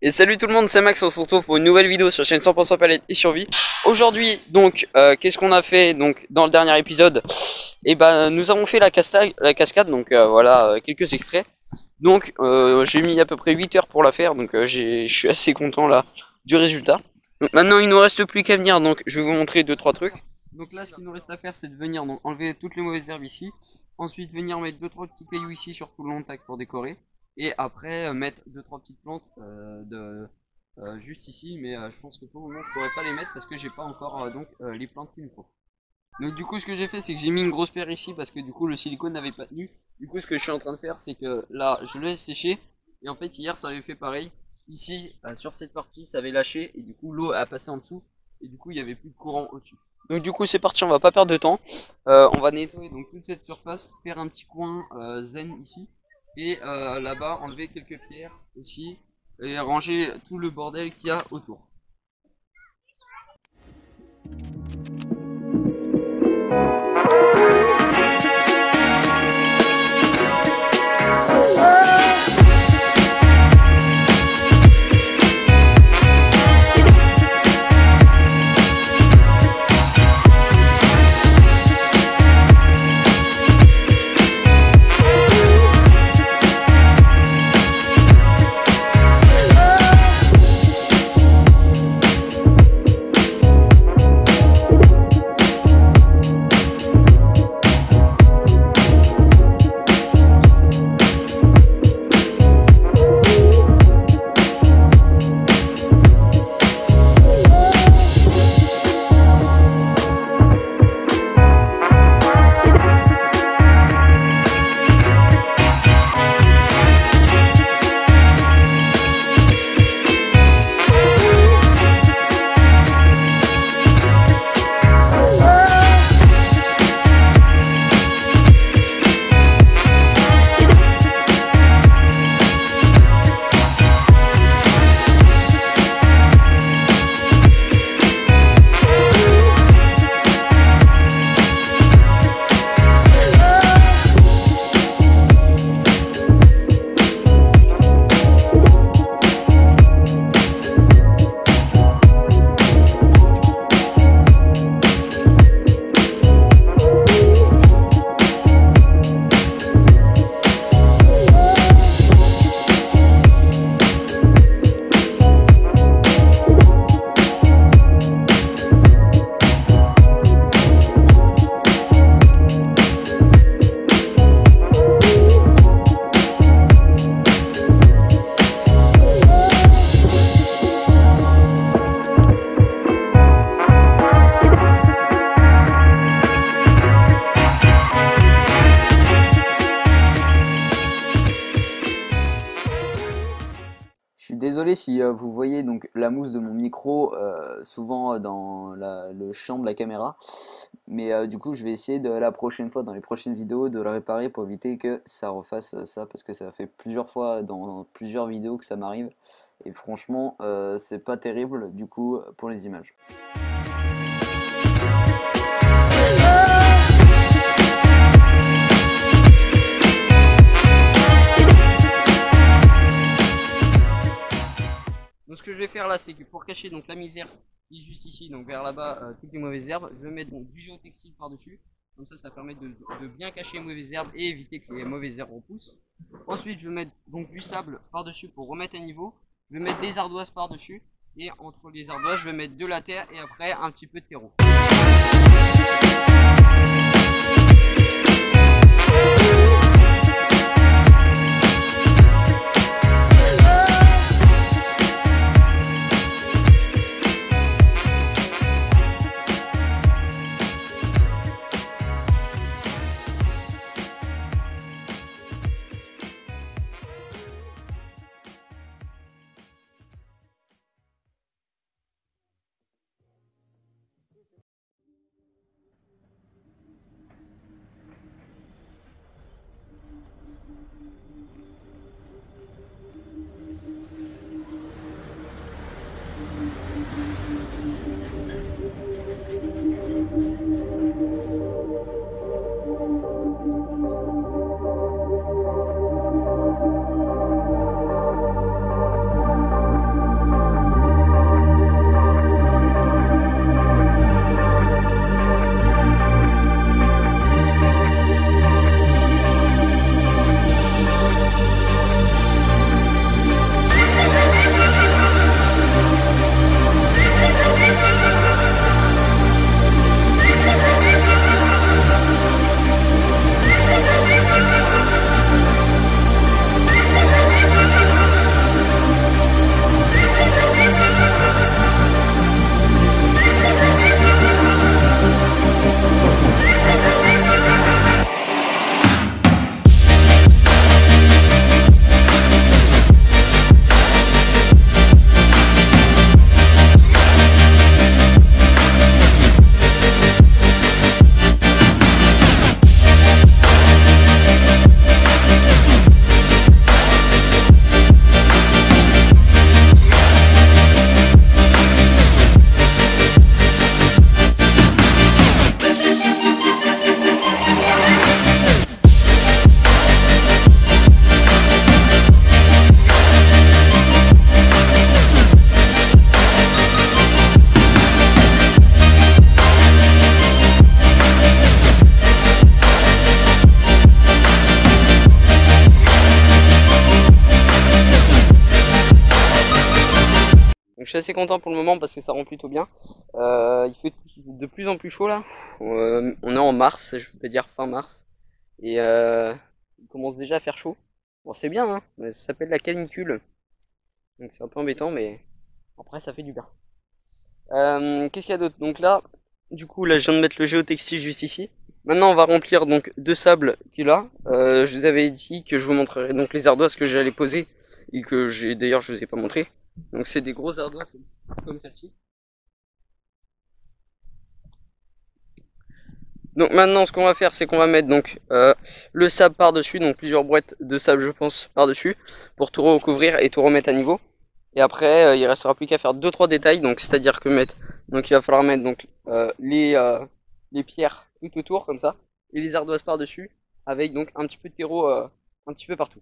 Et salut tout le monde, c'est Max, on se retrouve pour une nouvelle vidéo sur la chaîne 100% palette et survie. Aujourd'hui, donc, qu'est-ce qu'on a fait donc dans le dernier épisode? Et ben, nous avons fait la cascade, donc voilà, quelques extraits. Donc, j'ai mis à peu près 8 heures pour la faire, donc je suis assez content là du résultat. Donc maintenant, il nous reste plus qu'à venir, donc je vais vous montrer 2-3 trucs. Donc là, ce qu'il nous reste à faire, c'est de venir donc enlever toutes les mauvaises herbes ici. Ensuite, venir mettre 2-3 petits cailloux ici sur tout le long de tac pour décorer. Et après, mettre 2-3 petites plantes juste ici. Mais je pense que pour le moment, je pourrais pas les mettre parce que j'ai pas encore les plantes qu'il me faut. Donc du coup, ce que j'ai fait, c'est que j'ai mis une grosse paire ici parce que du coup, le silicone n'avait pas tenu. Du coup, ce que je suis en train de faire, c'est que là, je le laisse sécher. Et en fait, hier, ça avait fait pareil. Ici, sur cette partie, ça avait lâché. Et du coup, l'eau a passé en dessous. Et du coup, il n'y avait plus de courant au-dessus. Donc du coup c'est parti, on va pas perdre de temps. On va nettoyer donc toute cette surface, faire un petit coin zen ici. Et là-bas enlever quelques pierres aussi. Et ranger tout le bordel qu'il y a autour. Désolé si vous voyez donc la mousse de mon micro souvent dans le champ de la caméra, mais du coup je vais essayer de la prochaine fois, dans les prochaines vidéos, de le réparer pour éviter que ça refasse ça, parce que ça fait plusieurs fois dans plusieurs vidéos que ça m'arrive et franchement c'est pas terrible du coup pour les images. Donc ce que je vais faire là, c'est que pour cacher donc la misère qui est juste ici, donc vers là-bas, toutes les mauvaises herbes, je vais mettre donc du géotextile par-dessus. Comme ça permet de bien cacher les mauvaises herbes et éviter que les mauvaises herbes repoussent. Ensuite, je vais mettre donc du sable par-dessus pour remettre à niveau. Je vais mettre des ardoises par-dessus. Et entre les ardoises, je vais mettre de la terre et après un petit peu de terreau. suis assez content pour le moment parce que ça rend plutôt bien. Il fait de plus en plus chaud là. On est en mars, je peux dire fin mars. Et il commence déjà à faire chaud. Bon, c'est bien, hein, mais ça s'appelle la canicule. Donc c'est un peu embêtant, mais après ça fait du bien. Qu'est-ce qu'il y a d'autre? Donc là, du coup, là je viens de mettre le géotextile juste ici. Maintenant on va remplir donc de sable qui est là. Je vous avais dit que je vous montrerai donc les ardoises que j'allais poser et que d'ailleurs je vous ai pas montré. Donc c'est des grosses ardoises comme celle-ci. Donc maintenant ce qu'on va faire c'est qu'on va mettre donc le sable par dessus, donc plusieurs boîtes de sable je pense par dessus pour tout recouvrir et tout remettre à niveau. Et après il restera plus qu'à faire 2-3 détails, donc c'est à dire que donc il va falloir mettre donc les pierres tout autour comme ça et les ardoises par dessus avec donc un petit peu de terreau un petit peu partout.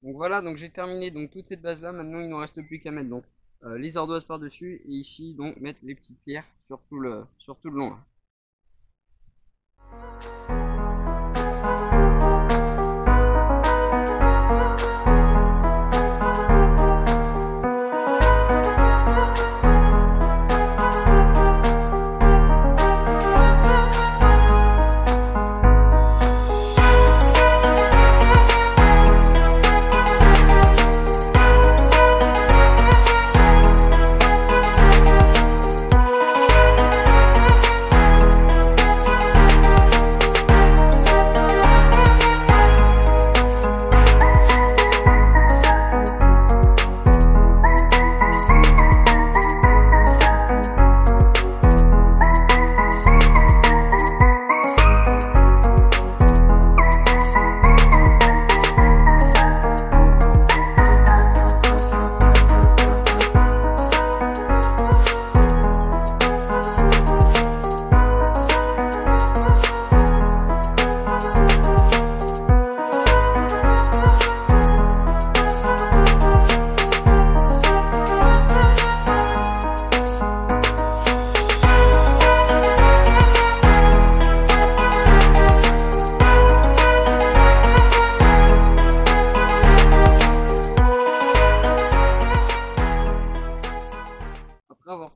Donc voilà, donc j'ai terminé donc toute cette base là. Maintenant il ne reste plus qu'à mettre donc les ardoises par dessus et ici donc mettre les petites pierres sur tout le long là.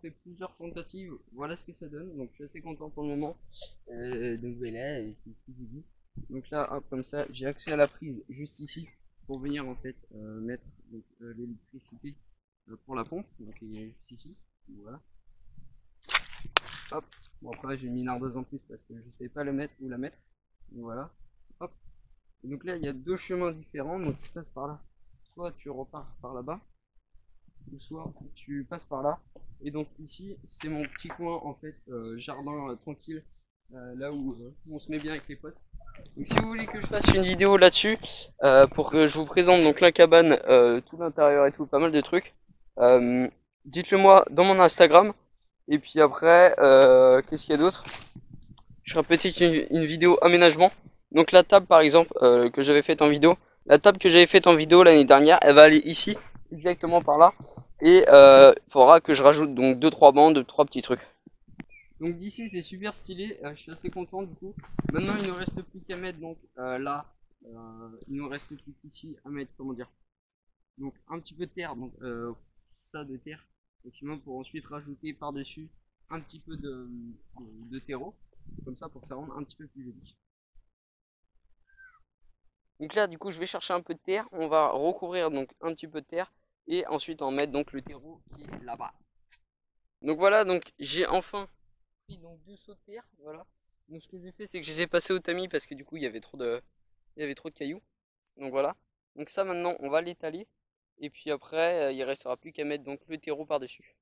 fait plusieurs tentatives, voilà ce que ça donne, donc je suis assez content pour le moment. Donc voilà, c'est ce que j'ai dit. Donc là, hop, comme ça, j'ai accès à la prise juste ici pour venir en fait mettre l'électricité pour la pompe. Donc il est juste ici, voilà. Hop, bon après j'ai mis une ardoise en plus parce que je sais pas le mettre où la mettre. Donc voilà, hop. Et donc là il y a deux chemins différents, donc tu passes par là. Soit tu repars par là-bas, ou soit tu passes par là. Et donc ici c'est mon petit coin en fait, jardin tranquille, là où on se met bien avec les potes. Donc si vous voulez que je fasse une vidéo là-dessus, pour que je vous présente donc la cabane, tout l'intérieur et tout, pas mal de trucs, dites-le moi dans mon Instagram. Et puis après, qu'est-ce qu'il y a d'autre? Je ferai peut-être une vidéo aménagement. Donc la table par exemple que j'avais faite en vidéo, l'année dernière, elle va aller ici, directement par là. Et il faudra que je rajoute donc 2-3 bandes, 2-3 petits trucs. Donc d'ici c'est super stylé, je suis assez content du coup. Maintenant il ne reste plus qu'à mettre donc là, il ne reste plus qu'ici à mettre, comment dire, donc un petit peu de terre, donc ça de terre, maximum, pour ensuite rajouter par dessus un petit peu de terreau, comme ça pour que ça rende un petit peu plus joli. Donc là du coup je vais chercher un peu de terre, on va recouvrir donc un petit peu de terre et ensuite en mettre donc le terreau qui est là-bas. Donc voilà, donc j'ai enfin pris donc 2 seaux de terre, voilà. Donc ce que j'ai fait c'est que je les ai passés au tamis parce que du coup il y avait trop de cailloux. Donc voilà. Donc ça maintenant on va l'étaler et puis après il restera plus qu'à mettre donc le terreau par dessus.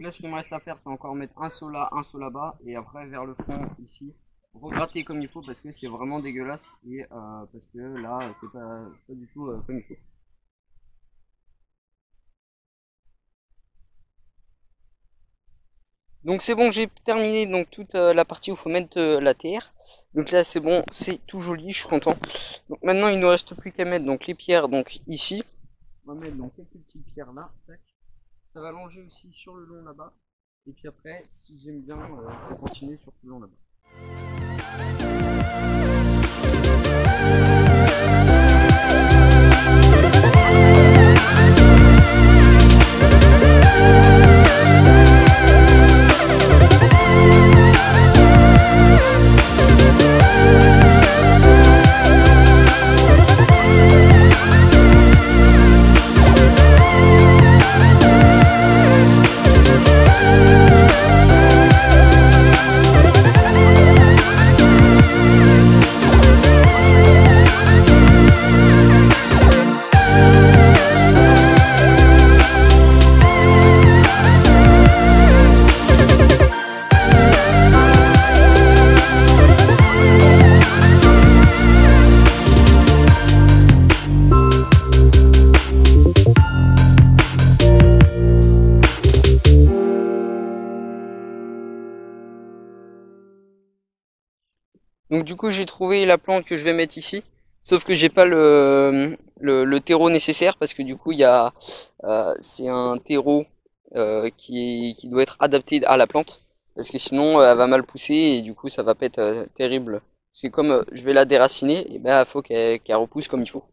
Là, ce qu'il me reste à faire, c'est encore mettre un seau là, un seau là-bas, et après vers le fond ici, regratter comme il faut parce que c'est vraiment dégueulasse et parce que là, c'est pas du tout comme il faut. Donc c'est bon, j'ai terminé donc toute la partie où il faut mettre la terre. Donc là c'est bon, c'est tout joli, je suis content. Donc maintenant il ne reste plus qu'à mettre donc les pierres donc ici. On va mettre donc quelques petites pierres là, tac. Ça va longer aussi sur le long là-bas. Et puis après, si j'aime bien, je vais continuer sur le long là-bas. Donc du coup j'ai trouvé la plante que je vais mettre ici, sauf que j'ai pas le terreau nécessaire parce que du coup il y a c'est un terreau qui doit être adapté à la plante parce que sinon elle va mal pousser et du coup ça va pas être terrible. Parce que comme je vais la déraciner, et ben faut qu'elle repousse comme il faut.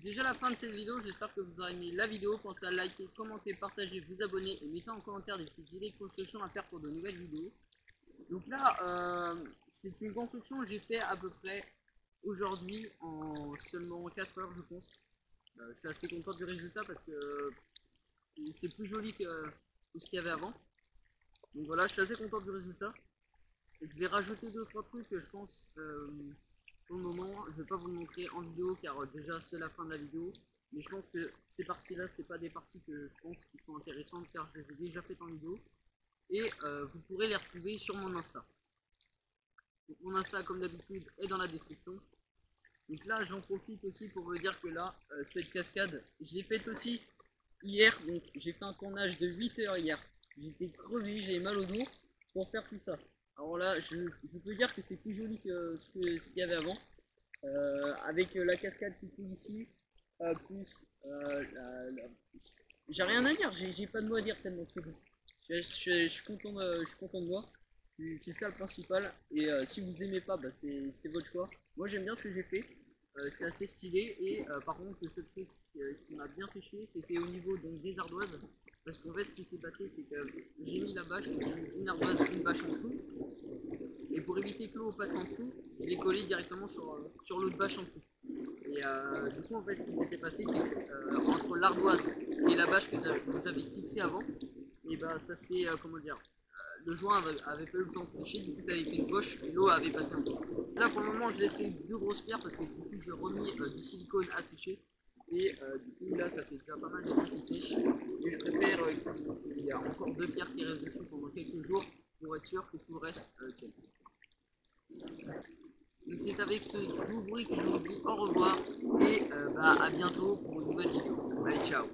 Déjà la fin de cette vidéo, j'espère que vous aurez aimé la vidéo. Pensez à liker, commenter, partager, vous abonner et mettez en commentaire des petites idées de construction à faire pour de nouvelles vidéos. Donc là, c'est une construction que j'ai fait à peu près aujourd'hui en seulement 4 heures je pense. Je suis assez content du résultat parce que c'est plus joli que ce qu'il y avait avant. Donc voilà, je suis assez content du résultat. Je vais rajouter 2-3 trucs, je pense. Pour le moment, je vais pas vous le montrer en vidéo car déjà c'est la fin de la vidéo. Mais je pense que ces parties-là, c'est pas des parties que je pense qui sont intéressantes car je les ai déjà faites en vidéo. Et vous pourrez les retrouver sur mon Insta. Donc, mon Insta, comme d'habitude, est dans la description. Donc là, j'en profite aussi pour vous dire que là, cette cascade, je l'ai faite aussi hier. Donc j'ai fait un tournage de 8 heures hier. J'étais crevé, j'ai mal au dos pour faire tout ça. Alors là, je peux dire que c'est plus joli que ce qu'il y avait avant. Avec la cascade qui coule ici, plus j'ai rien à dire, j'ai pas de mots à dire tellement c'est bon. Je suis content de moi. C'est ça le principal. Et si vous aimez pas, bah, c'est votre choix. Moi j'aime bien ce que j'ai fait. C'est assez stylé. Et par contre, le seul truc qui m'a bien fait chier, c'était au niveau donc, des ardoises. Parce qu'en fait, ce qui s'est passé, c'est que j'ai mis la bâche, une ardoise, une bâche en dessous. Et pour éviter que l'eau passe en dessous, je l'ai collé directement sur l'autre bâche en dessous. Et du coup, en fait, ce qui s'était passé, c'est que entre l'ardoise et la bâche que j'avais fixée avant, et bah ça c'est, comment dire, le joint avait pas eu le temps de sécher, du coup, ça avait fait une poche et l'eau avait passé en dessous. Là, pour le moment, je laisse 2 grosses pierres parce que du coup, je remis du silicone à sécher. Et du coup là ça fait déjà pas mal de temps qui sèche. Et je préfère qu'il y a encore 2 pierres qui restent dessus pendant quelques jours pour être sûr que tout le reste tienne. Donc c'est avec ce doux bruit que je vous dis au revoir et bah, à bientôt pour une nouvelle vidéo. Allez, ciao.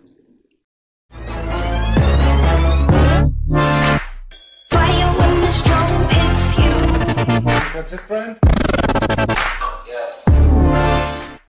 That's it, Brian?